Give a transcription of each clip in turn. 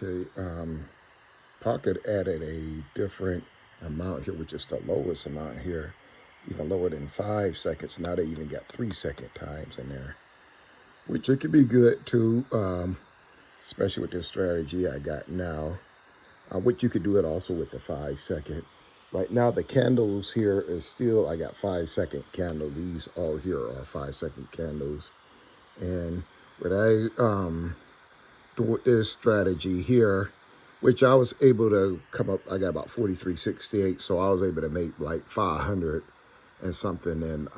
Okay, Pocket added a different amount here, which is the lowest amount here, even lower than 5 seconds. Now they even got 3 second times in there, which it could be good too, especially with this strategy I got now. Which you could do it also with the 5 second. Right now, the candles here is still, I got 5 second candle. These all here are 5 second candles. And what I do with this strategy here, which I was able to come up, I got about 43.68, so I was able to make like 500 and something in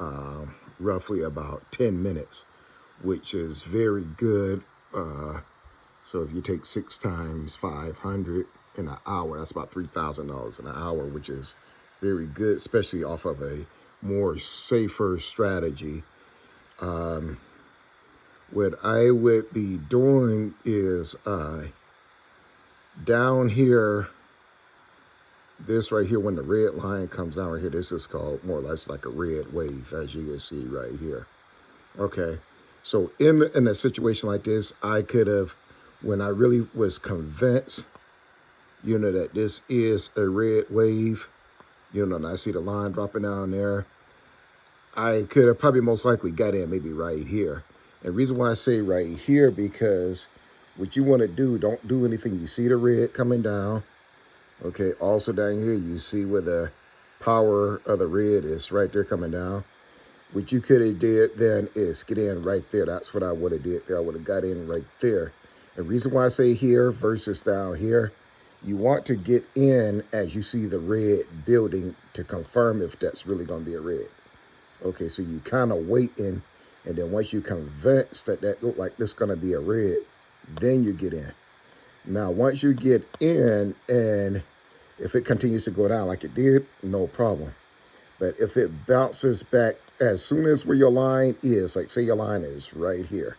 roughly about 10 minutes, which is very good. So if you take 6 times 500 in an hour, that's about $3,000 in an hour, which is very good, especially off of a more safer strategy. What I would be doing is down here, this right here, when the red line comes down right here, this is called more or less like a red wave, as you can see right here. Okay, so in a situation like this, I could have, when I really was convinced, that this is a red wave, and I see the line dropping down there, I could have probably most likely got in maybe right here. And the reason why I say right here, because what you want to do, don't do anything. You see the red coming down. Okay, also down here, you see where the power of the red is right there coming down. What you could have did then is get in right there. That's what I would have did there. I would have got in right there. The reason why I say here versus down here, you want to get in as you see the red building to confirm if that's really going to be a red. Okay, so you kind of waiting, and then once you convinced that that look like this going to be a red, then you get in. Now, once you get in, and if it continues to go down like it did, no problem. But if it bounces back as soon as where your line is, like say your line is right here,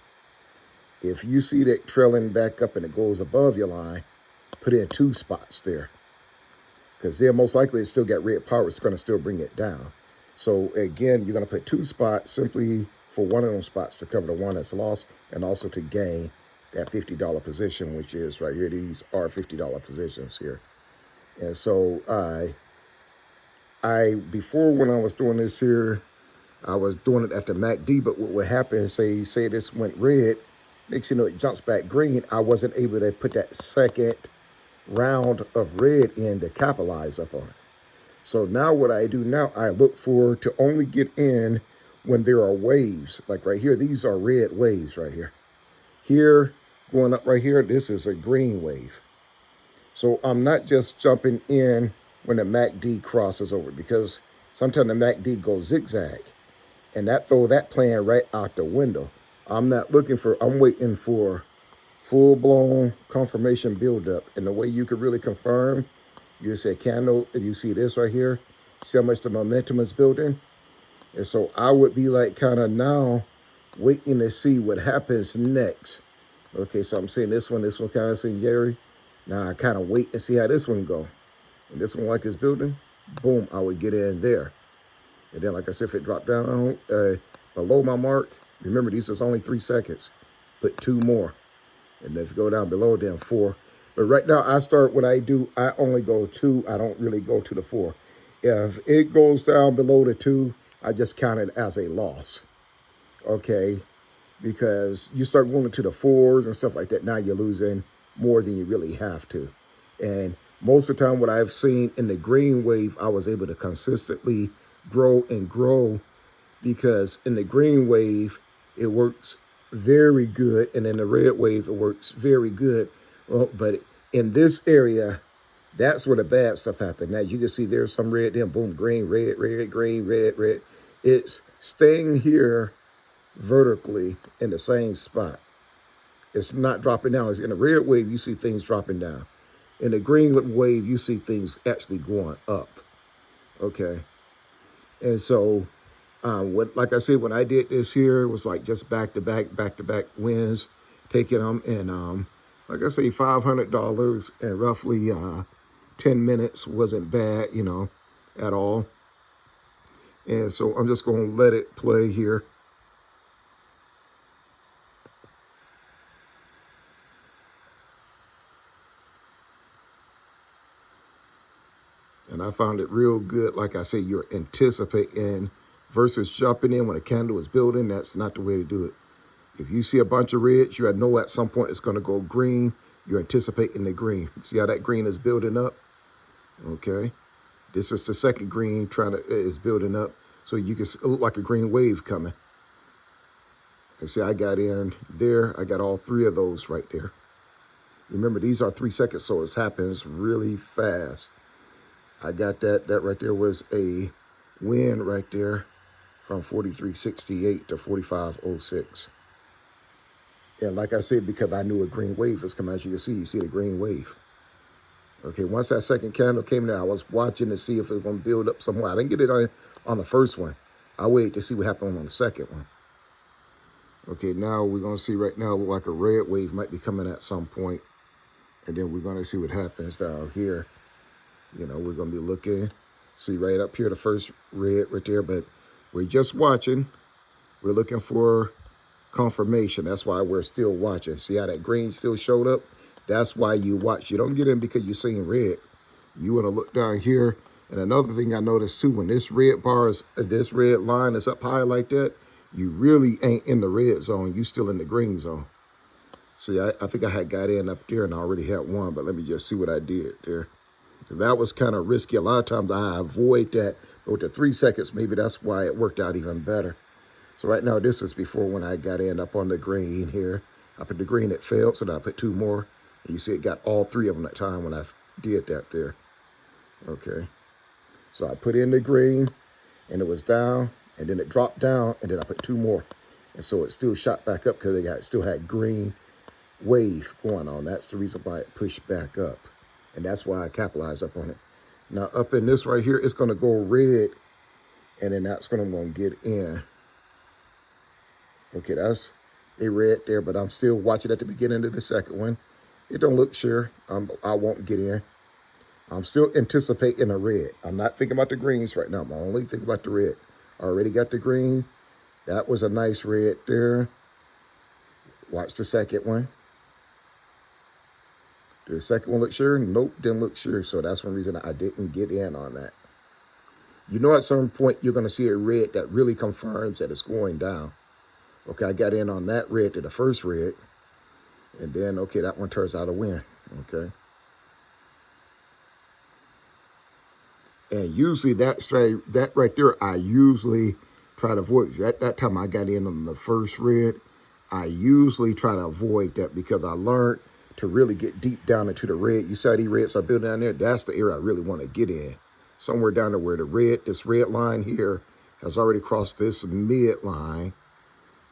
if you see that trailing back up and it goes above your line, put in 2 spots there. Because there most likely it still got red power, it's going to still bring it down. So again, you're going to put 2 spots simply for one of those spots to cover the one that's lost and also to gain that $50 position, which is right here. These are $50 positions here. And so I before when I was doing this here, I was doing it at the MACD, but what would happen is say this went red, next you know it jumps back green. I wasn't able to put that second round of red in to capitalize up on it. So now what I do now, I look for to only get in when there are waves. Like right here, these are red waves right here. Here, going up right here, this is a green wave. So I'm not just jumping in when the MACD crosses over, because sometimes the MACD goes zigzag and that throw that plan right out the window. I'm not looking for, I'm waiting for full-blown confirmation buildup. And the way you could really confirm, you say candle, and you see this right here, see how much the momentum is building? And so I would be like kind of now waiting to see what happens next. Okay, so I'm seeing this one kind of seeing Jerry. Now I kind of wait and see how this one go. And this one like it's building, boom, I would get in there. And then like I said, if it dropped down below my mark, remember these is only 3 seconds, put 2 more. And if you go down below, then 4. But right now, I start what I do. I only go 2. I don't really go to the 4. If it goes down below the 2, I just count it as a loss. Okay, because you start going to the 4s and stuff like that. Now you're losing more than you really have to. And most of the time, what I've seen in the green wave, I was able to consistently grow and grow, because in the green wave, it works very good. And in the red wave, it works very good. Well, but in this area, that's where the bad stuff happened. Now you can see there's some red, then boom, green, red, red, green, red, red. It's staying here vertically in the same spot. It's not dropping down. In the red wave, you see things dropping down. In the green wave, you see things actually going up. Okay. And so like I said, when I did this here, it was like just back to back wins, taking them. And like I say, $500 in roughly 10 minutes wasn't bad, at all. And so I'm just going to let it play here. And I found it real good. Like I said, you're anticipating versus jumping in when a candle is building. That's not the way to do it. If you see a bunch of reds, you know at some point it's going to go green. You're anticipating the green. See how that green is building up? Okay. This is the second green is building up. So you can look like a green wave coming. And see, I got in there. I got all three of those right there. Remember, these are 3 seconds, so it happens really fast. I got that. That right there was a win right there from 43.68 to 45.06. And like I said, because I knew a green wave was coming, as you can see, the green wave. Okay, once that second candle came in, I was watching to see if it was going to build up somewhere. I didn't get it on the first one. I waited to see what happened on the second one. Okay, now we're going to see right now, look like a red wave might be coming at some point. And then we're going to see what happens down here. You know, we're going to be looking, see right up here, the first red right there. But we're just watching. We're looking for confirmation. That's why we're still watching. See how that green still showed up? That's why you watch. You don't get in because you're seeing red. You want to look down here. And another thing I noticed too, when this red bar is, this red line is up high like that, you really ain't in the red zone. You still in the green zone. See, I think I had got in up there and I already had one, but let me just see what I did there. So that was kind of risky. A lot of times I avoid that, but with the 3 seconds, maybe that's why it worked out even better. So right now, this is before when I got in up on the green here. I put the green, it failed, so then I put 2 more. And you see it got all 3 of them that time when I did that there. Okay. So I put in the green, and it was down, and then it dropped down, and then I put 2 more. And so it still shot back up because it still had green wave going on. That's the reason why it pushed back up. And that's why I capitalized up on it. Now, up in this right here, it's going to go red, and then that's going to get in. Okay, that's a red there, but I'm still watching at the beginning of the second one. It don't look sure. I won't get in. I'm still anticipating a red. I'm not thinking about the greens right now. I'm only thinking about the red. I already got the green. That was a nice red there. Watch the second one. Did the second one look sure? Nope, didn't look sure. So that's one reason I didn't get in on that. You know, at some point, you're going to see a red that really confirms that it's going down. Okay, I got in on that red to the first red. And then, okay, that one turns out a win. Okay. And usually that right there, I usually try to avoid. At that time, I got in on the first red. I usually try to avoid that because I learned to really get deep down into the red. You saw these reds are building down there. That's the area I really want to get in. Somewhere down there where this red line here has already crossed this mid line.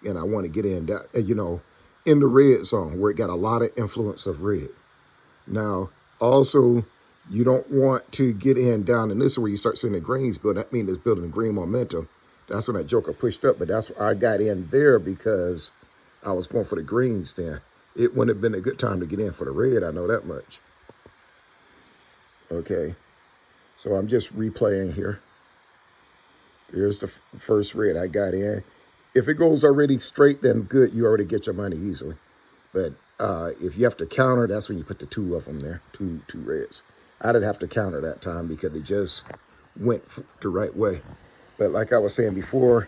And I want to get in that, you know, in the red zone where it got a lot of influence of red. Now, also, you don't want to get in down in this where you start seeing the greens build. That means it's building green momentum. That's when that joker pushed up, but that's where I got in there because I was going for the greens then. It wouldn't have been a good time to get in for the red, I know that much. Okay, so I'm just replaying here. Here's the first red I got in. If it goes already straight, then good, you already get your money easily. But if you have to counter, that's when you put the 2 of them there, two reds. I didn't have to counter that time because it just went the right way. But like I was saying before,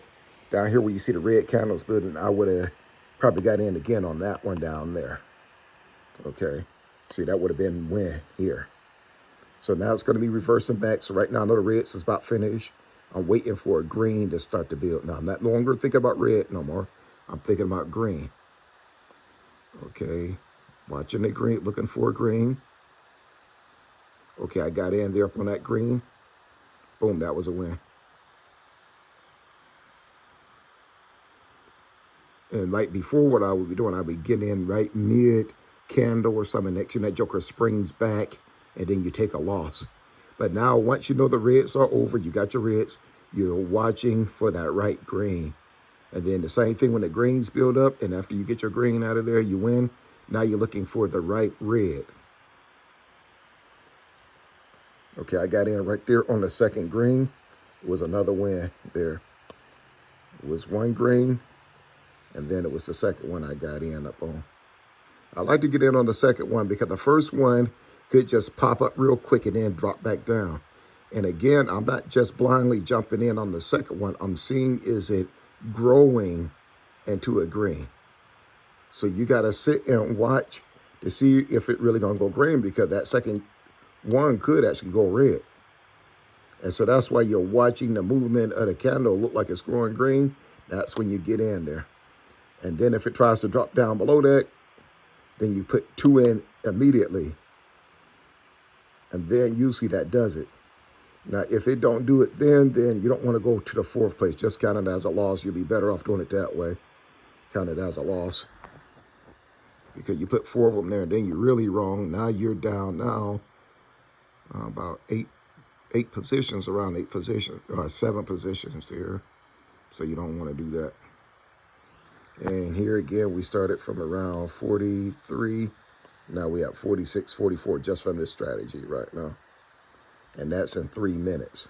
down here where you see the red candles building, I would have probably got in again on that one down there. Okay, see, that would have been win here. So now it's going to be reversing back. So right now I know the reds is about finished. I'm waiting for a green to start to build. Now, I'm not longer thinking about red no more. I'm thinking about green. Okay, watching the green, looking for a green. Okay, I got in there up on that green. Boom, that was a win. And like before, what I would be doing, I'd be getting in right mid-candle or something. Next thing that joker springs back, and then you take a loss. But now, once you know the reds are over, you got your reds, you're watching for that right green. And then the same thing when the greens build up, and after you get your green out of there, you win. Now you're looking for the right red. Okay, I got in right there on the second green. It was another win there. It was one green, and then it was the second one I got in up on. I like to get in on the second one because the first one could just pop up real quick and then drop back down. And again, I'm not just blindly jumping in on the second one. I'm seeing is it growing into a green. So you got to sit and watch to see if it really going to go green, because that second one could actually go red. And so that's why you're watching the movement of the candle look like it's growing green. That's when you get in there. And then if it tries to drop down below that, then you put 2 in immediately. And then usually that does it. Now, if it don't do it then you don't want to go to the 4th place. Just count it as a loss. You'll be better off doing it that way. Count it as a loss. Because you put 4 of them there, and then you're really wrong. Now you're down about eight positions, around 8 positions, or 7 positions there. So you don't want to do that. And here again, we started from around 43. Now we have 46, 44 just from this strategy right now. And that's in 3 minutes.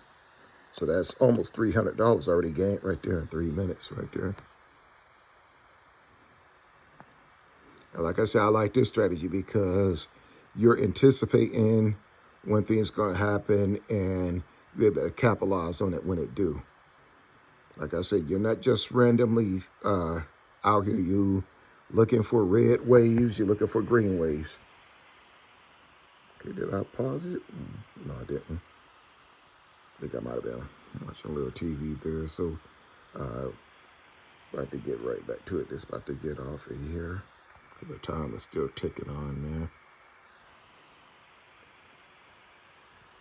So that's almost $300 already gained right there in 3 minutes right there. And like I said, I like this strategy because you're anticipating when things going to happen and be able to capitalize on it when it do. Like I said, you're not just randomly out here. You looking for red waves. You're looking for green waves. Okay, did I pause it? No, I didn't. I think I might have been watching a little TV there. So about to get right back to it. It's about to get off of here. The time is still ticking on there.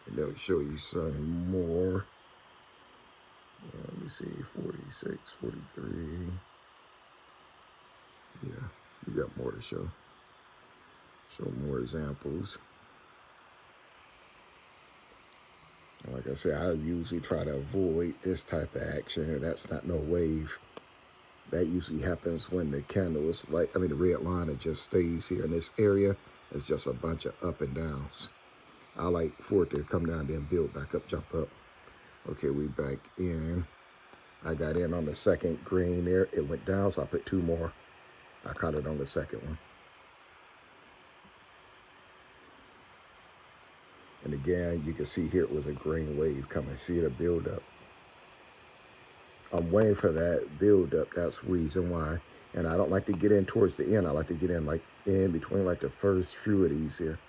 And they'll show you some more. Let me see, 46, 43. Yeah, you got more to show. Show more examples. Like I said, I usually try to avoid this type of action. That's not no wave. That usually happens when the candle is the red line, it just stays here in this area. It's just a bunch of up and downs. I like for it to come down, then build back up, jump up. Okay, we back in. I got in on the second green there. It went down, so I put 2 more. I caught it on the second one. And again, you can see here it was a green wave coming. See the build up. I'm waiting for that build up. That's the reason why. And I don't like to get in towards the end. I like to get in like in between like the first few of these here.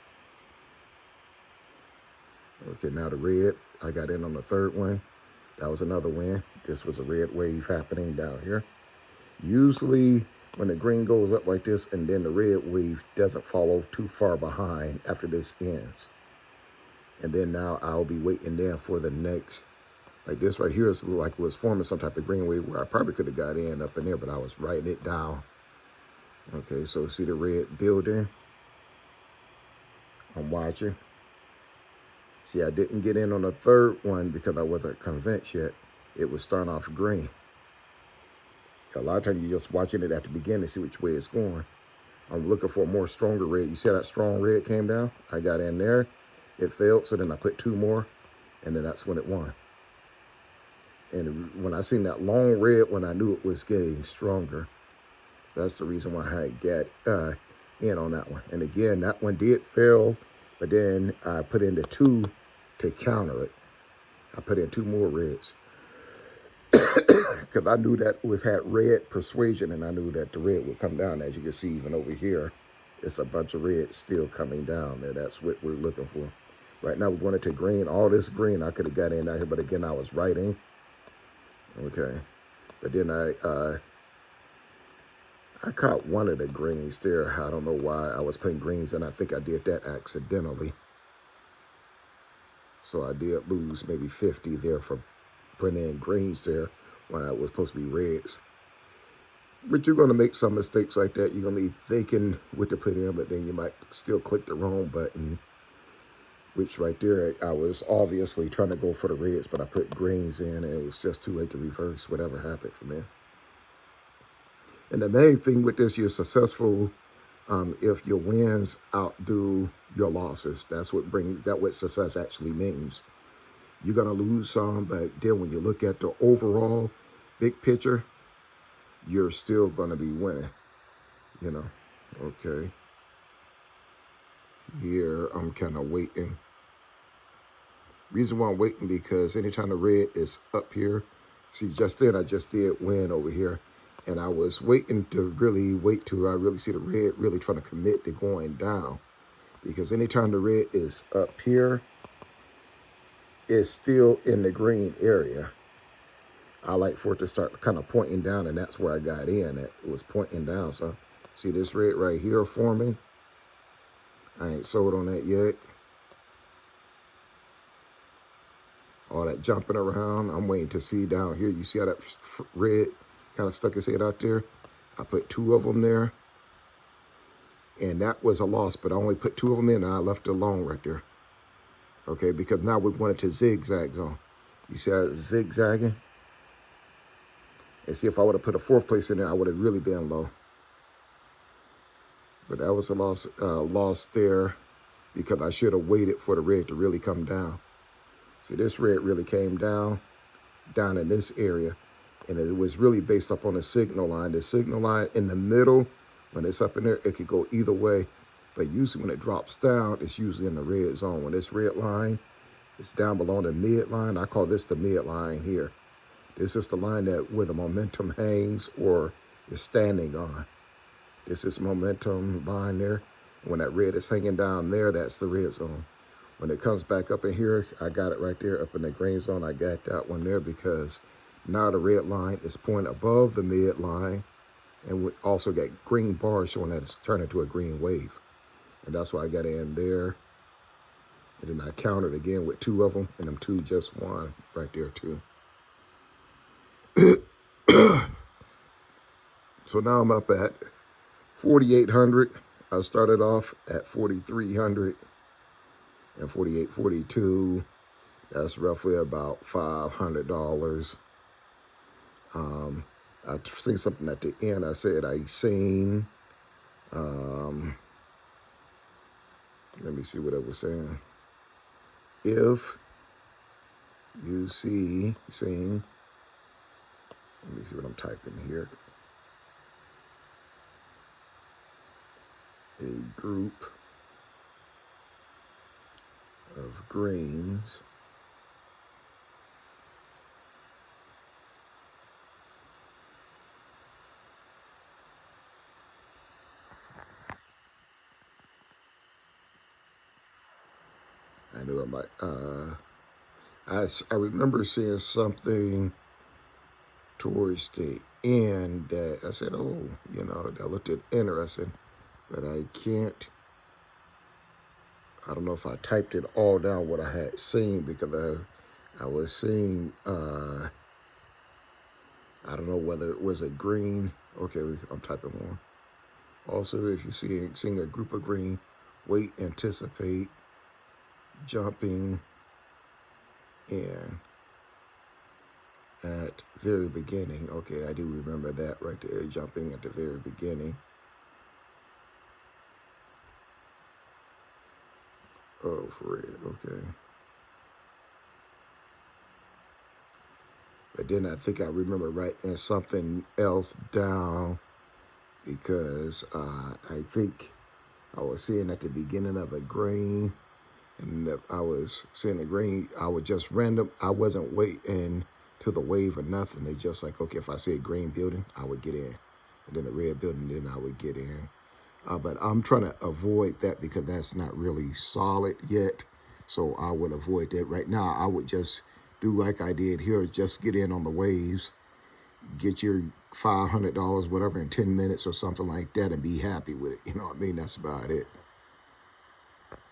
Okay, now the red. I got in on the 3rd one. That was another win. This was a red wave happening down here. Usually when the green goes up like this and then the red wave doesn't follow too far behind after this ends. And then now I'll be waiting there for the next. Like this right here is like it was forming some type of green wave where I probably could have got in up in there, but I was writing it down. Okay, so see the red building? I'm watching. See, I didn't get in on the 3rd one because I wasn't convinced yet. It was starting off green. A lot of times you're just watching it at the beginning to see which way it's going. I'm looking for a more stronger red. You see how that strong red came down? I got in there. It failed, so then I put 2 more, and then that's when it won. And when I seen that long red, when I knew it was getting stronger, that's the reason why I got in on that one. And again, that one did fail, but then I put in the 2 to counter it. I put in 2 more reds because I knew that had red persuasion, and I knew that the red would come down. As you can see, even over here, it's a bunch of red still coming down there. That's what we're looking for. Right now, we're going into green. All this green, I could have got in out here, but again, I was writing. Okay, but then I caught one of the greens there. I don't know why I was playing greens, and I think I did that accidentally. So I did lose maybe 50 there for putting in greens there when I was supposed to be reds. But you're going to make some mistakes like that. You're going to be thinking what to put in, but then you might still click the wrong button. Which right there, I was obviously trying to go for the reds, but I put greens in, and it was just too late to reverse whatever happened from there. And the main thing with this, you're successful if your wins outdo your losses. That's what success actually means. You're gonna lose some, but then when you look at the overall big picture, you're still gonna be winning. You know, okay. Here I'm kind of waiting. Reason why I'm waiting, because anytime the red is up here, see, just then I just did win over here. And I was waiting to really wait till I really see the red really trying to commit to going down. Because anytime the red is up here, it's still in the green area. I like for it to start kind of pointing down, and that's where I got in. It was pointing down. So see this red right here forming? I ain't sold on that yet. All that jumping around, I'm waiting to see down here. You see how that red kind of stuck his head out there? I put 2 of them there. And that was a loss, but I only put 2 of them in, and I left it alone right there. Okay, because now we wanted to zigzag zone. You see how it's zigzagging? And see, if I would have put a 4th place in there, I would have really been low. But that was a loss there, because I should have waited for the red to really come down. See, this red really came down in this area, and it was really based up on the signal line. The signal line in the middle, when it's up in there, it could go either way. But usually when it drops down, it's usually in the red zone. When this red line is down below the midline, I call this the midline here. This is the line that where the momentum hangs or is standing on. This is momentum line there. When that red is hanging down there, that's the red zone. When it comes back up in here, I got it right there up in the green zone. I got that one there because now the red line is pointing above the midline, and we also got green bars showing that it's turning to a green wave. And that's why I got in there. And then I countered again with 2 of them, and them 2 just won right there too. So now I'm up at 4,800. I started off at 4,300 and 4,842. That's roughly about $500. I seen something at the end. I said I seen. Let me see what I was saying. If you seen, let me see what I'm typing here. A group of greens I knew I might, I remember seeing something towards the end that I said, oh, you know, that looked interesting, but I don't know if I typed it all down what I had seen, because I was seeing, I don't know whether it was a green. Okay, I'm typing more. Also, if you seeing a group of green, wait, anticipate, jumping in at very beginning. Okay, I do remember that right there, jumping at the very beginning. Oh, for it, okay. But then I think I remember writing something else down, because I think I was seeing at the beginning of a green, and if I was seeing a green, I would just random. I wasn't waiting till the wave or nothing. They just like, okay, if I see a green building, I would get in, and then a red building, then I would get in. But I'm trying to avoid that because that's not really solid yet. So I would avoid that right now. I would just do like I did here, just get in on the waves, get your $500, whatever, in 10 minutes or something like that, and be happy with it. You know what I mean? That's about it.